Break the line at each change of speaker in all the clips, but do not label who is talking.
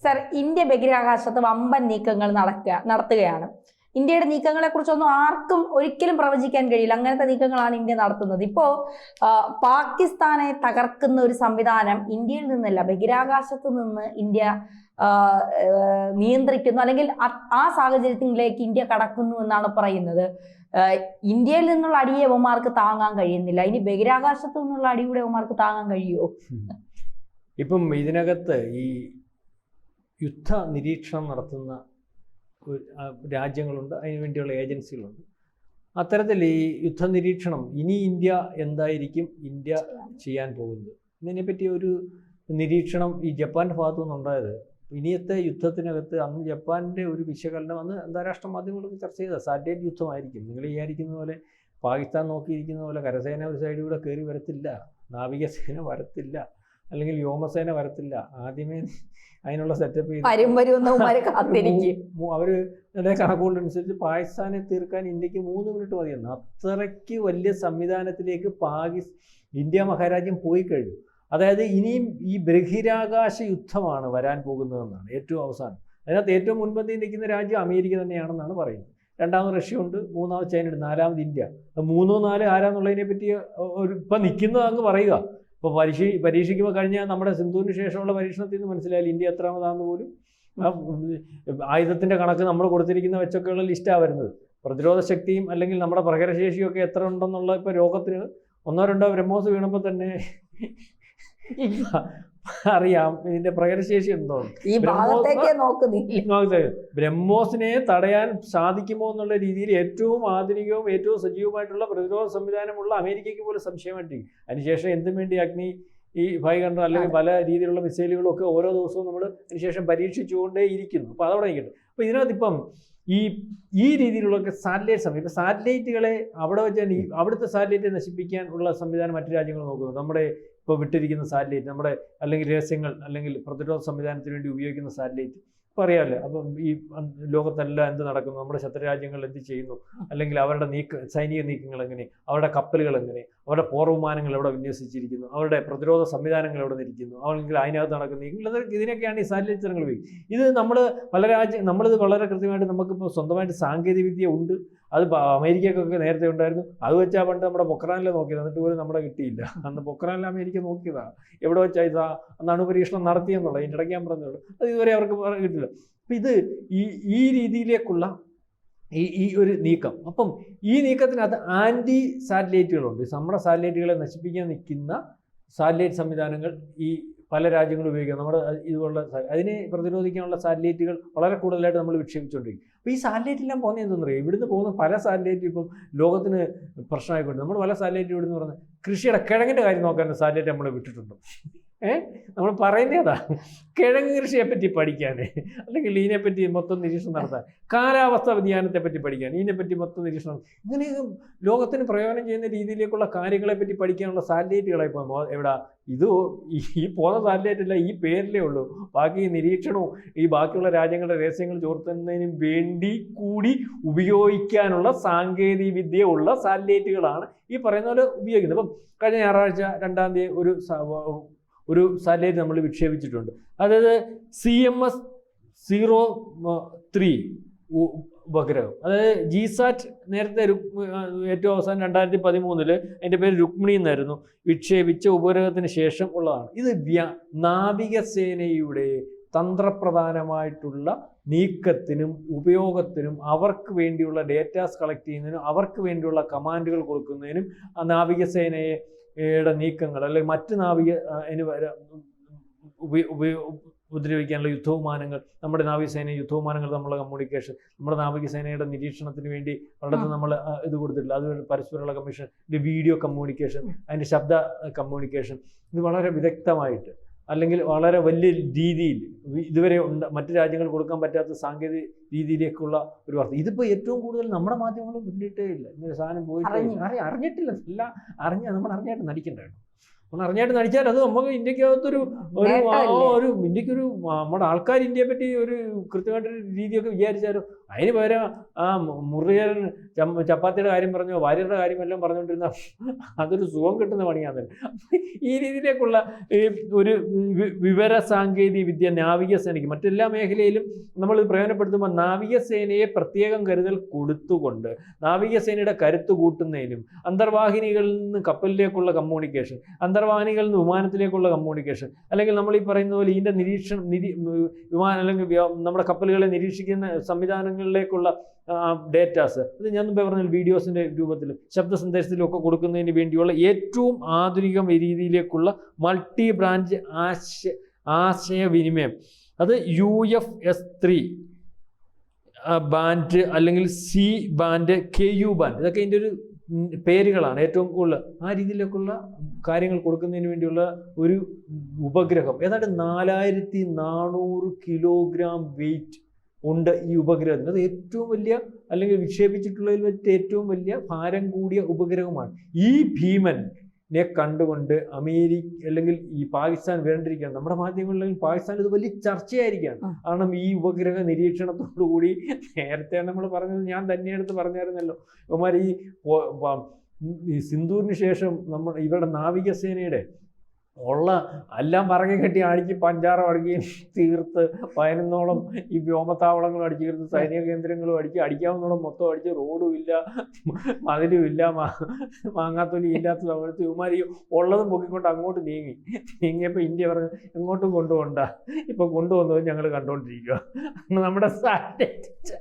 Sir, India ബഹിരാകാശത്ത് വമ്പൻ നീക്കങ്ങൾ നടത്തുകയാണ്. ഇന്ത്യയുടെ നീക്കങ്ങളെ കുറിച്ചൊന്നും ആർക്കും ഒരിക്കലും പ്രവചിക്കാൻ കഴിയില്ല. അങ്ങനത്തെ നീക്കങ്ങളാണ് ഇന്ത്യ നടത്തുന്നത്. ഇപ്പോ പാകിസ്ഥാനെ തകർക്കുന്ന ഒരു സംവിധാനം ഇന്ത്യയിൽ നിന്നല്ല, ബഹിരാകാശത്ത് നിന്ന് ഇന്ത്യ നിയന്ത്രിക്കുന്നു, അല്ലെങ്കിൽ ആ സാഹചര്യത്തിലേക്ക് ഇന്ത്യ കടക്കുന്നു എന്നാണ് പറയുന്നത്. ഇന്ത്യയിൽ നിന്നുള്ള അടി യവന്മാർക്ക് താങ്ങാൻ കഴിയുന്നില്ല. ഇനി ബഹിരാകാശത്തു നിന്നുള്ള അടിയുടെ യവന്മാർക്ക് താങ്ങാൻ കഴിയുമോ?
ഇപ്പം ഇതിനകത്ത് ഈ യുദ്ധ നിരീക്ഷണം നടത്തുന്ന രാജ്യങ്ങളുണ്ട്, അതിനു വേണ്ടിയുള്ള ഏജൻസികളുണ്ട്. അത്തരത്തിൽ ഈ യുദ്ധ നിരീക്ഷണം ഇനി ഇന്ത്യ എന്തായിരിക്കും ഇന്ത്യ ചെയ്യാൻ പോകുന്നത് ഇതിനെപ്പറ്റി ഒരു നിരീക്ഷണം ഈ ജപ്പാൻ്റെ ഭാഗത്തു നിന്നുണ്ടായത്. ഇനിയത്തെ യുദ്ധത്തിനകത്ത് അന്ന് ജപ്പാൻ്റെ ഒരു വിശകലനം അന്ന് അന്താരാഷ്ട്ര മാധ്യമങ്ങളൊക്കെ ചർച്ച ചെയ്ത സാറ്റലൈറ്റ് യുദ്ധമായിരിക്കും. നിങ്ങൾ വിചാരിക്കുന്ന പോലെ പാകിസ്ഥാൻ നോക്കിയിരിക്കുന്ന പോലെ കരസേന ഒരു സൈഡിലൂടെ കയറി വരത്തില്ല, നാവികസേന വരത്തില്ല, അല്ലെങ്കിൽ വ്യോമസേന വരത്തില്ല. ആദ്യമേ അതിനുള്ള സെറ്റപ്പ് ചെയ്ത് അവരുടെ കണക്കുകളനുസരിച്ച് പാകിസ്ഥാനെ തീർക്കാൻ ഇന്ത്യക്ക് 3 മിനിറ്റ് മതിയെന്ന്. അത്രയ്ക്ക് വലിയ സംവിധാനത്തിലേക്ക് ഇന്ത്യ മഹാരാജ്യം പോയി കഴിഞ്ഞു. അതായത് ഇനിയും ഈ ബഹിരാകാശ യുദ്ധമാണ് വരാൻ പോകുന്നതെന്നാണ് ഏറ്റവും അവസാനം. അതിനകത്ത് ഏറ്റവും മുൻപന്തിയിൽ നിൽക്കുന്ന രാജ്യം അമേരിക്ക തന്നെയാണെന്നാണ് പറയുന്നത്. രണ്ടാമത് റഷ്യ ഉണ്ട്, മൂന്നാമത് ചൈന ഉണ്ട്, നാലാമത് ഇന്ത്യ. 3, 4 ആരാന്നുള്ളതിനെ പറ്റി ഇപ്പം നിൽക്കുന്നത് അങ്ങ് പറയുക. ഇപ്പോൾ പരീക്ഷിക്കുമ്പോൾ കഴിഞ്ഞ നമ്മുടെ സിന്ധുവിന് ശേഷമുള്ള പരീക്ഷണത്തിൽ നിന്ന് മനസ്സിലായാലും ഇന്ത്യ എത്രാമതാണെന്ന് പോലും ആയുധത്തിൻ്റെ കണക്ക് നമ്മൾ കൊടുത്തിരിക്കുന്ന വെച്ചൊക്കെയുള്ള ലിസ്റ്റാണ് വരുന്നത്. പ്രതിരോധ ശക്തിയും അല്ലെങ്കിൽ നമ്മുടെ പ്രഹരശേഷിയും ഒക്കെ എത്ര ഉണ്ടെന്നുള്ള ഇപ്പോൾ ലോകത്തിന് 1, 2 ബ്രഹ്മോസ് വീണപ്പോൾ തന്നെ അറിയാം ഇതിന്റെ പ്രകടശേഷി എന്തോ. ബ്രഹ്മോസിനെ തടയാൻ സാധിക്കുമോ എന്നുള്ള രീതിയിൽ ഏറ്റവും ആധുനികവും ഏറ്റവും സജീവമായിട്ടുള്ള പ്രതിരോധ സംവിധാനമുള്ള അമേരിക്കയ്ക്ക് പോലും സംശയമായിട്ടിരിക്കും. അതിനുശേഷം എന്തും വേണ്ടി അഗ്നി ഈ 500 അല്ലെങ്കിൽ പല രീതിയിലുള്ള മിസൈലുകളും ഒക്കെ ഓരോ ദിവസവും നമ്മൾ അതിനുശേഷം പരീക്ഷിച്ചുകൊണ്ടേ ഇരിക്കുന്നു. അപ്പോൾ അതവിടെ ഇരിക്കട്ടെ. അപ്പോൾ ഇതിനകത്ത് ഇപ്പം ഈ രീതിയിലുള്ള സാറ്റലൈറ്റ് സമയം ഇപ്പം സാറ്റലൈറ്റുകളെ അവിടെ വെച്ചാൽ അവിടുത്തെ സാറ്റലൈറ്റ് നശിപ്പിക്കാൻ ഉള്ള സംവിധാനം മറ്റു രാജ്യങ്ങൾ നോക്കുന്നു. നമ്മുടെ ഇപ്പോൾ വിട്ടിരിക്കുന്ന സാറ്റലൈറ്റ് നമ്മുടെ അല്ലെങ്കിൽ രഹസ്യങ്ങൾ അല്ലെങ്കിൽ പ്രതിരോധ സംവിധാനത്തിന് വേണ്ടി ഉപയോഗിക്കുന്ന സാറ്റലൈറ്റ് ഇപ്പോൾ അറിയാമല്ലോ. അപ്പം ഈ ലോകത്തെല്ലാം എന്ത് നടക്കുന്നു, നമ്മുടെ ശത്രുരാജ്യങ്ങൾ എന്ത് ചെയ്യുന്നു, അല്ലെങ്കിൽ അവരുടെ സൈനിക നീക്കങ്ങൾ എങ്ങനെ, അവരുടെ കപ്പലുകൾ എങ്ങനെ, അവരുടെ പോർവിമാനങ്ങൾ എവിടെ വിന്യസിച്ചിരിക്കുന്നു, അവരുടെ പ്രതിരോധ സംവിധാനങ്ങൾ എവിടെ നിന്നിരിക്കുന്നു, അല്ലെങ്കിൽ അതിനകത്ത് നടക്കുന്ന ഇതിനൊക്കെയാണ് ഈ സാറ്റലൈറ്റ് ചിത്രങ്ങൾ ഉപയോഗിക്കുന്നത്. ഇത് നമ്മളിത് വളരെ കൃത്യമായിട്ട് നമുക്കിപ്പോൾ സ്വന്തമായിട്ട് സാങ്കേതികവിദ്യ ഉണ്ട്. അത് അമേരിക്കക്കൊക്കെ നേരത്തെ ഉണ്ടായിരുന്നു. അത് വെച്ചാൽ പണ്ട് നമ്മുടെ പൊക്രാനിൽ നോക്കിയത്, എന്നിട്ട് പോലും നമ്മുടെ കിട്ടിയില്ല. അന്ന് പൊക്രാനിൽ അമേരിക്ക നോക്കിയതാണ്. എവിടെ വെച്ചാൽ ഇതാ അന്ന് അണുപരീക്ഷണം നടത്തിയെന്നുള്ളത് ഇതിൻ്റെ ഇടയ്ക്ക് ഞാൻ പറഞ്ഞുള്ളൂ. അത് ഇതുവരെ അവർക്ക് കിട്ടില്ല. അപ്പം ഇത് ഈ രീതിയിലേക്കുള്ള ഈ ഒരു നീക്കം. അപ്പം ഈ നീക്കത്തിനകത്ത് ആൻറ്റി സാറ്റലൈറ്റുകളുണ്ട്. നമ്മുടെ സാറ്റലൈറ്റുകളെ നശിപ്പിക്കാൻ നിൽക്കുന്ന സാറ്റലൈറ്റ് സംവിധാനങ്ങൾ ഈ പല രാജ്യങ്ങളും ഉപയോഗിക്കുക. നമ്മുടെ ഇതുപോലുള്ള അതിനെ പ്രതിരോധിക്കാനുള്ള സാറ്റലൈറ്റുകൾ വളരെ കൂടുതലായിട്ട് നമ്മൾ വിക്ഷേപിച്ചുകൊണ്ടിരിക്കും. അപ്പോൾ ഈ സാറ്റലൈറ്റെല്ലാം പോകുന്നത് എന്തെന്ന് അറിയാം. ഇവിടുന്ന് പോകുന്ന പല സാറ്റലൈറ്റും ഇപ്പം ലോകത്തിന് പ്രശ്നമായിക്കൊണ്ട് നമ്മൾ പല സാറ്റലൈറ്റും ഇവിടുന്ന് പറഞ്ഞാൽ കൃഷിയുടെ കിഴങ്ങിൻ്റെ കാര്യം നോക്കാൻ സാറ്റലൈറ്റ് നമ്മൾ വിട്ടിട്ടുണ്ട്. നമ്മൾ പറയുന്നതാ കിഴങ്ങ് കൃഷിയെപ്പറ്റി പഠിക്കാൻ, അല്ലെങ്കിൽ ഇതിനെപ്പറ്റി മൊത്തം നിരീക്ഷണം നടത്താൻ, കാലാവസ്ഥാ വ്യതിയാനത്തെപ്പറ്റി പഠിക്കാൻ, ഇതിനെപ്പറ്റി മൊത്തം നിരീക്ഷണം, ഇങ്ങനെ ലോകത്തിന് പ്രയോജനം ചെയ്യുന്ന രീതിയിലേക്കുള്ള കാര്യങ്ങളെപ്പറ്റി പഠിക്കാനുള്ള സാറ്റലൈറ്റുകളായി പോകുമ്പോൾ എവിടെ ഈ പോകുന്ന സാറ്റലൈറ്റല്ല ഈ പേരിലേ ഉള്ളൂ. ബാക്കി നിരീക്ഷണവും ഈ ബാക്കിയുള്ള രാജ്യങ്ങളുടെ രഹസ്യങ്ങൾ ചോർത്തുന്നതിനും വേണ്ടി കൂടി ഉപയോഗിക്കാനുള്ള സാങ്കേതിക വിദ്യ ഉള്ള സാറ്റലൈറ്റുകളാണ് ഈ പറയുന്ന പോലെ ഉപയോഗിക്കുന്നത്. അപ്പം കഴിഞ്ഞ ഞായറാഴ്ച 2-ാം തീയതി ഒരു സാറ്റലൈറ്റ് നമ്മൾ വിക്ഷേപിച്ചിട്ടുണ്ട്. അതായത് CMS 03 ഉപഗ്രഹം. അതായത് ജിസാറ്റ് നേരത്തെ ഏറ്റവും അവസാനം 2013 അതിൻ്റെ പേര് രുക്മിണി എന്നായിരുന്നു, വിക്ഷേപിച്ച ഉപഗ്രഹത്തിന് ശേഷം ഉള്ളതാണ്. ഇത് നാവികസേനയുടെ തന്ത്രപ്രധാനമായിട്ടുള്ള നീക്കത്തിനും ഉപയോഗത്തിനും അവർക്ക് വേണ്ടിയുള്ള ഡേറ്റാസ് കളക്ട് ചെയ്യുന്നതിനും അവർക്ക് വേണ്ടിയുള്ള കമാൻഡുകൾ കൊടുക്കുന്നതിനും ആ നാവികസേനയുടെ നീക്കങ്ങൾ അല്ലെങ്കിൽ മറ്റ് ഉപദ്രവിക്കാനുള്ള യുദ്ധവിമാനങ്ങൾ, നമ്മുടെ നാവികസേന യുദ്ധവിമാനങ്ങൾ തമ്മിലുള്ള കമ്മ്യൂണിക്കേഷൻ, നമ്മുടെ നാവികസേനയുടെ നിരീക്ഷണത്തിന് വേണ്ടി പലയിടത്തും നമ്മൾ ഇത് കൊടുത്തിട്ടില്ല. അതുകൊണ്ട് പരസ്പരമുള്ള കമ്മീഷൻ, വീഡിയോ കമ്മ്യൂണിക്കേഷൻ, അതിൻ്റെ ശബ്ദ കമ്മ്യൂണിക്കേഷൻ, ഇത് വളരെ വിദഗ്ധമായിട്ട് അല്ലെങ്കിൽ വളരെ വലിയ രീതിയിൽ ഇതുവരെ മറ്റു രാജ്യങ്ങൾ കൊടുക്കാൻ പറ്റാത്ത സാങ്കേതിക രീതിയിലേക്കുള്ള ഒരു വാർത്ത. ഇതിപ്പോൾ ഏറ്റവും കൂടുതൽ നമ്മുടെ മാധ്യമങ്ങളും പിന്നിട്ടേ ഇല്ല. ഇങ്ങനെ സാധനം പോയിട്ട് അറിഞ്ഞിട്ടില്ല. എല്ലാം നമ്മൾ അറിഞ്ഞായിട്ട് നടിക്കണ്ടായിരുന്നു. നമ്മൾ അറിഞ്ഞായിട്ട് നടിച്ചാൽ അത് നമുക്ക് ഇന്ത്യക്കകത്തൊരു ഇന്ത്യക്കൊരു നമ്മുടെ ആൾക്കാർ ഇന്ത്യയെ പറ്റി ഒരു കൃത്യമായിട്ടൊരു രീതിയൊക്കെ വിചാരിച്ചാലോ. അതിന് പകരം ആ മുരളീധരൻ ചപ്പാത്തിയുടെ കാര്യം പറഞ്ഞോ വാര്യരുടെ കാര്യം എല്ലാം പറഞ്ഞുകൊണ്ടിരുന്ന അതൊരു സുഖം കിട്ടുന്ന പണിയാണ്. ഈ രീതിയിലേക്കുള്ള ഒരു വിവര സാങ്കേതിക വിദ്യ നാവികസേനയ്ക്ക് മറ്റെല്ലാ മേഖലയിലും നമ്മൾ പ്രയോജനപ്പെടുത്തുമ്പോൾ നാവികസേനയെ പ്രത്യേകം കരുതൽ കൊടുത്തുകൊണ്ട് നാവികസേനയുടെ കരുത്ത് കൂട്ടുന്നതിനും അന്തർവാഹിനികളിൽ നിന്ന് കപ്പലിലേക്കുള്ള കമ്മ്യൂണിക്കേഷൻ, അന്തർവാഹിനികളിൽ നിന്ന് വിമാനത്തിലേക്കുള്ള കമ്മ്യൂണിക്കേഷൻ, അല്ലെങ്കിൽ നമ്മൾ ഈ പറയുന്ന പോലെ ഇതിൻ്റെ വിമാനം അല്ലെങ്കിൽ നമ്മുടെ കപ്പലുകളെ നിരീക്ഷിക്കുന്ന സംവിധാനങ്ങളിലേക്കുള്ള ഡേറ്റാസ്, അത് ഞാൻ മുമ്പേ പറഞ്ഞ വീഡിയോസിൻ്റെ രൂപത്തിലും ശബ്ദ സന്ദേശത്തിലും ഒക്കെ കൊടുക്കുന്നതിന് വേണ്ടിയുള്ള ഏറ്റവും ആധുനിക രീതിയിലേക്കുള്ള മൾട്ടി ബ്രാഞ്ച് ആശയവിനിമയം, അത് UFS-3 ബാൻഡ് അല്ലെങ്കിൽ C ബാൻഡ്, KU ബാൻഡ്, ഇതൊക്കെ ഇതിൻ്റെ ഒരു പേരുകളാണ് ഏറ്റവും കൂടുതൽ. ആ രീതിയിലേക്കുള്ള കാര്യങ്ങൾ കൊടുക്കുന്നതിന് വേണ്ടിയുള്ള ഒരു ഉപഗ്രഹം ഏതാണ്ട് 4400 കിലോഗ്രാം വെയിറ്റ് ഉണ്ട് ഈ ഉപഗ്രഹത്തിന്. അത് ഏറ്റവും വലിയ അല്ലെങ്കിൽ വിക്ഷേപിച്ചിട്ടുള്ളതിൽ വെച്ച് ഏറ്റവും വലിയ ഭാരം കൂടിയ ഉപഗ്രഹമാണ്. ഈ ഭീമനെ കണ്ടുകൊണ്ട് അമേരിക്ക അല്ലെങ്കിൽ ഈ പാകിസ്ഥാൻ വേണ്ടിയിരിക്കുകയാണ്. നമ്മുടെ മാധ്യമങ്ങളിൽ പാകിസ്ഥാൻ ഇത് വലിയ ചർച്ചയായിരിക്കുകയാണ്. കാരണം ഈ ഉപഗ്രഹ നിരീക്ഷണത്തോടു കൂടി നേരത്തെ നമ്മൾ പറഞ്ഞത് ഞാൻ തന്നെ എടുത്ത് പറഞ്ഞായിരുന്നല്ലോ, ഇവന്മാർ ഈ സിന്ധൂരിന് ശേഷം ഇവരുടെ നാവികസേനയുടെ ഉള്ള എല്ലാം പറകെ കെട്ടി അടിച്ച് പഞ്ചാരം അടിക്കുകയും തീർത്ത് 11ഓളം ഈ വ്യോമത്താവളങ്ങളും അടിച്ചു തീർത്ത് സൈനിക കേന്ദ്രങ്ങളും അടിക്കാവുന്നോളം മൊത്തം അടിച്ച്, റോഡും ഇല്ല, മതിലും ഇല്ല, മാങ്ങാത്തൊലി ഇല്ലാത്ത സമയത്ത് ഇവന്മാർ ഈ ഉള്ളതും പൊക്കിക്കൊണ്ട് അങ്ങോട്ട് നീങ്ങിയപ്പോൾ ഇന്ത്യ പറഞ്ഞു എങ്ങോട്ടും കൊണ്ടുപോകണ്ട, ഇപ്പം കൊണ്ടുവന്നത് ഞങ്ങൾ കണ്ടുകൊണ്ടിരിക്കുക. നമ്മുടെ സാറ്റലൈറ്റ്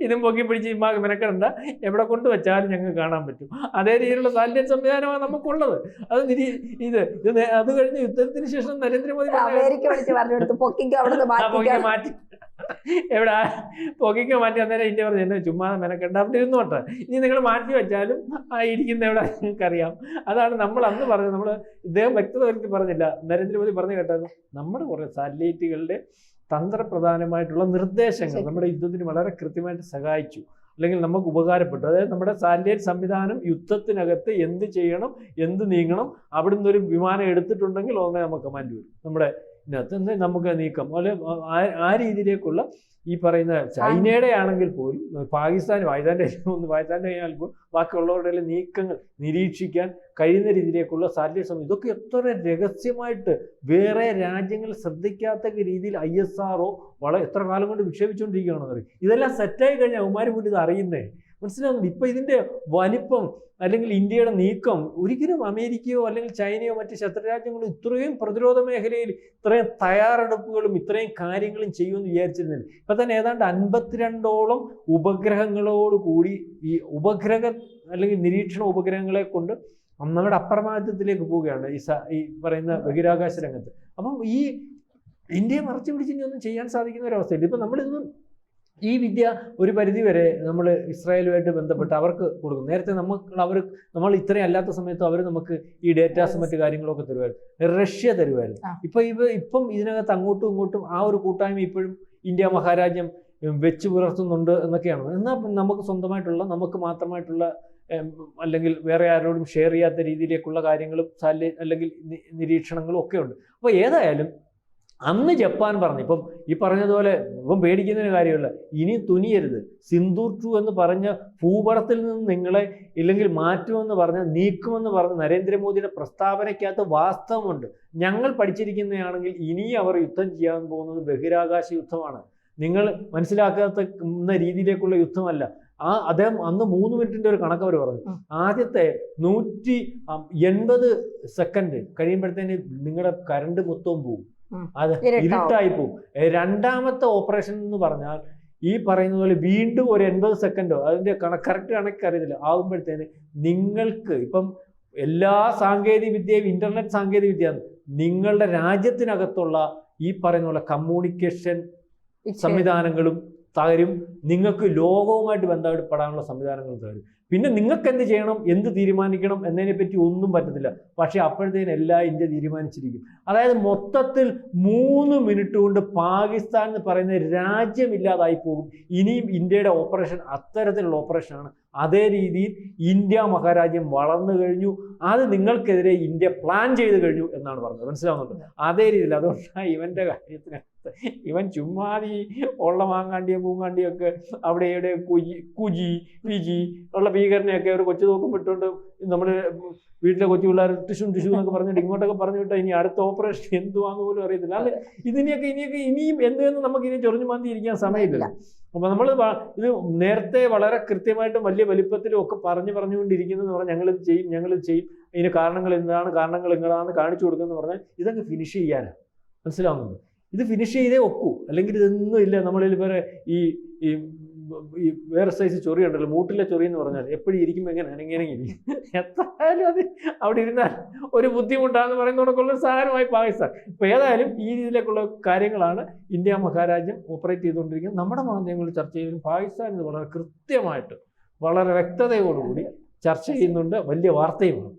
ഇതും പൊക്കി പിടിച്ച് മെനക്കെടണ്ട, എവിടെ കൊണ്ടുവച്ചാലും ഞങ്ങൾക്ക് കാണാൻ പറ്റും. അതേ രീതിയിലുള്ള സാറ്റലൈറ്റ് സംവിധാനമാണ് നമുക്കുള്ളത്. അത് അത് കഴിഞ്ഞ് യുദ്ധത്തിന് ശേഷം നരേന്ദ്രമോദി മാറ്റി എവിടെ പൊക്കിക്ക് മാറ്റി അന്നേരം ഇന്ത്യ പറഞ്ഞു എന്നെ ചുമ്മാ മെനക്കെണ്ട അവിടെ ഇരുന്നോട്ടെ, ഇനി നിങ്ങൾ മാറ്റി വെച്ചാലും ആ ഇരിക്കുന്ന എവിടെ നിങ്ങൾക്കറിയാം. അതാണ് നമ്മൾ അന്ന് പറഞ്ഞത്. നമ്മൾ ഇദ്ദേഹം വ്യക്തത വരുത്തി പറഞ്ഞില്ല, നരേന്ദ്രമോദി പറഞ്ഞു കേട്ടത് നമ്മുടെ കുറേ സാറ്റലൈറ്റുകളുടെ തന്ത്രപ്രധാനമായിട്ടുള്ള നിർദ്ദേശങ്ങൾ നമ്മുടെ യുദ്ധത്തിന് വളരെ കൃത്യമായിട്ട് സഹായിച്ചു, അല്ലെങ്കിൽ നമുക്ക് ഉപകാരപ്പെട്ടു. അതായത് നമ്മുടെ സാറ്റലൈറ്റ് സംവിധാനം യുദ്ധത്തിനകത്ത് എന്ത് ചെയ്യണം, എന്ത് നീങ്ങണം, അവിടുന്ന് ഒരു വിമാനം എടുത്തിട്ടുണ്ടെങ്കിൽ ഉടനെ നമുക്ക് കമാൻഡ് വരും നമ്മുടെ ഇതിനകത്ത് നമുക്ക് നീക്കം. അതുപോലെ ആ രീതിയിലേക്കുള്ള ഈ പറയുന്ന ചൈനയുടെ ആണെങ്കിൽ പോലും പാകിസ്ഥാൻ്റെ കഴിഞ്ഞാൽ പോലും ബാക്കിയുള്ളവരുടെ നീക്കങ്ങൾ നിരീക്ഷിക്കാൻ കഴിയുന്ന രീതിയിലേക്കുള്ള സാറ്റലൈറ്റ് സംവിധാനം, ഇതൊക്കെ എത്ര രഹസ്യമായിട്ട് വേറെ രാജ്യങ്ങൾ ശ്രദ്ധിക്കാത്ത രീതിയിൽ ISRO എത്ര കാലം കൊണ്ട് വിക്ഷേപിച്ചുകൊണ്ടിരിക്കുകയാണെന്ന് പറയും. ഇതെല്ലാം സെറ്റായി കഴിഞ്ഞാൽ അവന്മാർ പോലും ഇത് അറിയുന്നേ മനസ്സിലാവുന്നുണ്ട്. ഇപ്പം ഇതിൻ്റെ വലിപ്പം അല്ലെങ്കിൽ ഇന്ത്യയുടെ നീക്കം ഒരിക്കലും അമേരിക്കയോ അല്ലെങ്കിൽ ചൈനയോ മറ്റ് ശത്രുരാജ്യങ്ങളോ ഇത്രയും പ്രതിരോധ മേഖലയിൽ ഇത്രയും തയ്യാറെടുപ്പുകളും ഇത്രയും കാര്യങ്ങളും ചെയ്യുമെന്ന് വിചാരിച്ചിരുന്നില്ല. ഇപ്പം തന്നെ ഏതാണ്ട് 52ഓളം ഉപഗ്രഹങ്ങളോട് കൂടി ഈ അല്ലെങ്കിൽ നിരീക്ഷണ ഉപഗ്രഹങ്ങളെ കൊണ്ട് നമ്മുടെ അപ്രമാദിത്വത്തിലേക്ക് പോവുകയാണ് ഈ പറയുന്ന ബഹിരാകാശ രംഗത്ത്. അപ്പം ഈ ഇന്ത്യയെ മറച്ചു പിടിച്ചൊന്നും ചെയ്യാൻ സാധിക്കുന്ന ഒരവസ്ഥയില്ല. ഇപ്പം നമ്മളിതൊന്നും ഈ വിദ്യ ഒരു പരിധി വരെ നമ്മൾ ഇസ്രായേലുമായിട്ട് ബന്ധപ്പെട്ട് അവർക്ക് കൊടുക്കും. നേരത്തെ നമ്മൾ ഇത്രയും അല്ലാത്ത സമയത്ത് അവർ നമുക്ക് ഈ ഡേറ്റാസും മറ്റു കാര്യങ്ങളൊക്കെ തരുമായിരുന്നു. റഷ്യ തരുമായിരുന്നു. ഇപ്പം ഇതിനകത്ത് അങ്ങോട്ടും ഇങ്ങോട്ടും ആ ഒരു കൂട്ടായ്മ ഇപ്പോഴും ഇന്ത്യ മഹാരാജ്യം വെച്ച് പുലർത്തുന്നുണ്ട് എന്നൊക്കെയാണ്. എന്നാൽ നമുക്ക് സ്വന്തമായിട്ടുള്ള നമുക്ക് മാത്രമായിട്ടുള്ള അല്ലെങ്കിൽ വേറെ ആരോടും ഷെയർ ചെയ്യാത്ത രീതിയിലേക്കുള്ള കാര്യങ്ങളും അല്ലെങ്കിൽ നിരീക്ഷണങ്ങളും ഒക്കെ ഉണ്ട്. അപ്പോൾ ഏതായാലും അന്ന് ജപ്പാൻ പറഞ്ഞു, ഇപ്പം ഈ പറഞ്ഞതുപോലെ ഇപ്പം പേടിക്കുന്നതിന് കാര്യമില്ല, ഇനി തുനിയരുത്. സിന്ദൂർ 2 എന്ന് പറഞ്ഞ ഭൂപടത്തിൽ നിന്ന് നിങ്ങളെ ഇല്ലെങ്കിൽ മാറ്റുമെന്ന് പറഞ്ഞ് നീക്കുമെന്ന് പറഞ്ഞ് നരേന്ദ്രമോദിയുടെ പ്രസ്താവനയ്ക്കകത്ത് വാസ്തവമുണ്ട്. ഞങ്ങൾ പഠിച്ചിരിക്കുന്നതാണെങ്കിൽ ഇനി അവർ യുദ്ധം ചെയ്യാൻ പോകുന്നത് ബഹിരാകാശ യുദ്ധമാണ്. നിങ്ങൾ മനസ്സിലാക്കാത്ത രീതിയിലേക്കുള്ള യുദ്ധമല്ല. അദ്ദേഹം അന്ന് 3 മിനിറ്റിന്റെ ഒരു കണക്ക് അവർ പറഞ്ഞു. ആദ്യത്തെ 180 സെക്കൻഡ് കഴിയുമ്പോഴത്തേന് നിങ്ങളുടെ കറണ്ട് മൊത്തവും പോകും, അത് ഇരുട്ടായി പോകും. രണ്ടാമത്തെ ഓപ്പറേഷൻ എന്ന് പറഞ്ഞാൽ ഈ പറയുന്ന പോലെ വീണ്ടും ഒരു 80 സെക്കൻഡോ അതിന്റെ കറക്റ്റ് കണക്ക് അറിയത്തില്ല ആകുമ്പോഴത്തേന് നിങ്ങൾക്ക് ഇപ്പം എല്ലാ സാങ്കേതിക വിദ്യയും ഇന്റർനെറ്റ് സാങ്കേതിക വിദ്യയാണ്. നിങ്ങളുടെ രാജ്യത്തിനകത്തുള്ള ഈ പറയുന്ന പോലെ കമ്മ്യൂണിക്കേഷൻ സംവിധാനങ്ങളും തകരും. നിങ്ങൾക്ക് ലോകവുമായിട്ട് ബന്ധപ്പെടാനുള്ള സംവിധാനങ്ങൾ തകരും. പിന്നെ നിങ്ങൾക്ക് എന്ത് ചെയ്യണം, എന്ത് തീരുമാനിക്കണം എന്നതിനെപ്പറ്റി ഒന്നും പറ്റത്തില്ല. പക്ഷേ അപ്പോഴത്തേനും എല്ലാം ഇന്ത്യ തീരുമാനിച്ചിരിക്കും. അതായത് മൊത്തത്തിൽ 3 മിനിറ്റ് കൊണ്ട് പാകിസ്ഥാൻ എന്ന് പറയുന്ന രാജ്യമില്ലാതായി പോകും. ഇനിയും ഇന്ത്യയുടെ ഓപ്പറേഷൻ അത്തരത്തിലുള്ള ഓപ്പറേഷനാണ്. അതേ രീതിയിൽ ഇന്ത്യ മഹാരാജ്യം വളർന്നു കഴിഞ്ഞു, അത് നിങ്ങൾക്കെതിരെ ഇന്ത്യ പ്ലാൻ ചെയ്ത് കഴിഞ്ഞു എന്നാണ് പറഞ്ഞത്. മനസ്സിലാവുന്നുണ്ട്? അതേ രീതിയിൽ. അതുകൊണ്ടാണ് ഇവൻ്റെ കാര്യത്തിനകത്ത് ഇവൻ ചുമ്മാതി ഉള്ള മാങ്ങാണ്ടിയും പൂങ്ങാണ്ടിയും ഒക്കെ അവിടെ ഇവിടെ കുജി പിജി ഉള്ള ഭീകരനെയൊക്കെ ഒരു കൊച്ചു നോക്കും ഇട്ടുകൊണ്ട് നമ്മൾ വീട്ടിലെ കൊച്ചു പിള്ളേർ ടിഷ്യൂ എന്നൊക്കെ പറഞ്ഞിട്ട് ഇങ്ങോട്ടൊക്കെ പറഞ്ഞു വിട്ടാൽ ഇനി അടുത്ത ഓപ്പറേഷൻ എന്തുവാന്ന് പോലും അറിയത്തില്ല. അല്ലെ, ഇനിയും എന്തെന്ന് നമുക്ക് ഇനി ചൊറിഞ്ഞു മാന്തി ഇരിക്കാൻ സമയമില്ല. അപ്പോൾ നമ്മൾ ഇത് നേരത്തെ വളരെ കൃത്യമായിട്ടും വലിയ വലിപ്പത്തിലും ഒക്കെ പറഞ്ഞുകൊണ്ടിരിക്കുന്നതെന്ന് പറഞ്ഞാൽ ഞങ്ങളിത് ചെയ്യും, ഇതിന് കാരണങ്ങൾ ഇങ്ങനെയാണെന്ന് കാണിച്ചു കൊടുക്കുമെന്ന് പറഞ്ഞാൽ ഇതങ്ങ് ഫിനിഷ് ചെയ്യാനാണ്. മനസ്സിലാവുന്നുണ്ട്? ഇത് ഫിനിഷ് ചെയ്തേ ഒക്കൂ, അല്ലെങ്കിൽ ഇതൊന്നും ഇല്ല. നമ്മളിൽ വേറെ ഈ വേറെ സൈസ് ചൊറി ഉണ്ടല്ലോ, മൂട്ടിലെ ചൊറി എന്ന് പറഞ്ഞാൽ എപ്പോഴും ഇരിക്കുമ്പോൾ എങ്ങനെ അനങ്ങിയനങ്ങി എത്തായാലും അത് അവിടെ ഇരുന്നാൽ ഒരു ബുദ്ധിമുട്ടാന്ന് പറയുന്നതോടൊക്കെയുള്ള സാധനമായി പാകിസ്ഥാൻ. ഇപ്പോൾ ഏതായാലും ഈ രീതിയിലേക്കുള്ള കാര്യങ്ങളാണ് ഇന്ത്യ മഹാരാജ്യം ഓപ്പറേറ്റ് ചെയ്തുകൊണ്ടിരിക്കുന്നത്. നമ്മുടെ മാധ്യമങ്ങൾ ചർച്ച ചെയ്തതിലും പാകിസ്ഥാൻ ഇത് വളരെ കൃത്യമായിട്ട് വളരെ വ്യക്തതയോടുകൂടി ചർച്ച ചെയ്യുന്നുണ്ട്. വലിയ വാർത്തയുമാണ്.